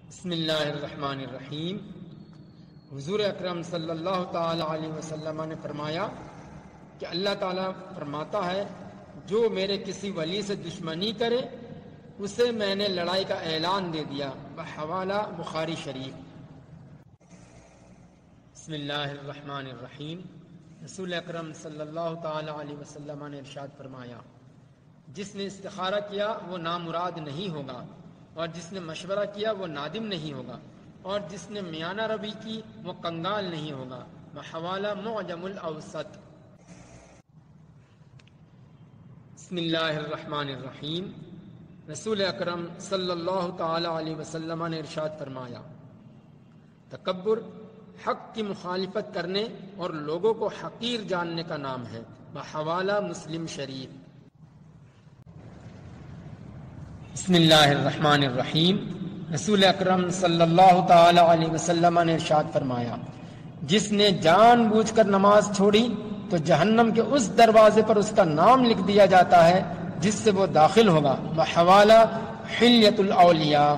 بسم اللہ الرحمن الرحیم۔ حضور اکرم صلی اللہ تعالی علیہ وسلم نے فرمایا کہ اللہ تعالیٰ فرماتا ہے جو میرے کسی ولی سے دشمنی کرے اسے میں نے لڑائی کا اعلان دے دیا، بحوالہ بخاری شریف۔ بسم اللہ الرحمن الرحیم۔ رسول اکرم صلی اللہ تعالی علیہ وسلم نے ارشاد فرمایا جس نے استخارہ کیا وہ نامراد نہیں ہوگا، اور جس نے مشورہ کیا وہ نادم نہیں ہوگا، اور جس نے میانہ روی کی وہ کنگال نہیں ہوگا۔ بحوالہ معجم الاوسط۔ بسم اللہ الرحمن الرحیم۔ رسول اکرم صلی اللہ تعالی علیہ وسلم نے ارشاد فرمایا تکبر حق کی مخالفت کرنے اور لوگوں کو حقیر جاننے کا نام ہے۔ بحوالہ مسلم شریف۔ بسم اللہ الرحمن الرحیم۔ رسول اکرم صلی اللہ تعالی علیہ وسلم نے ارشاد فرمایا جس نے جان بوجھ کر نماز چھوڑی تو جہنم کے اس دروازے پر اس کا نام لکھ دیا جاتا ہے جس سے وہ داخل ہوگا۔ بحوالہ حلیۃ الاولیاء۔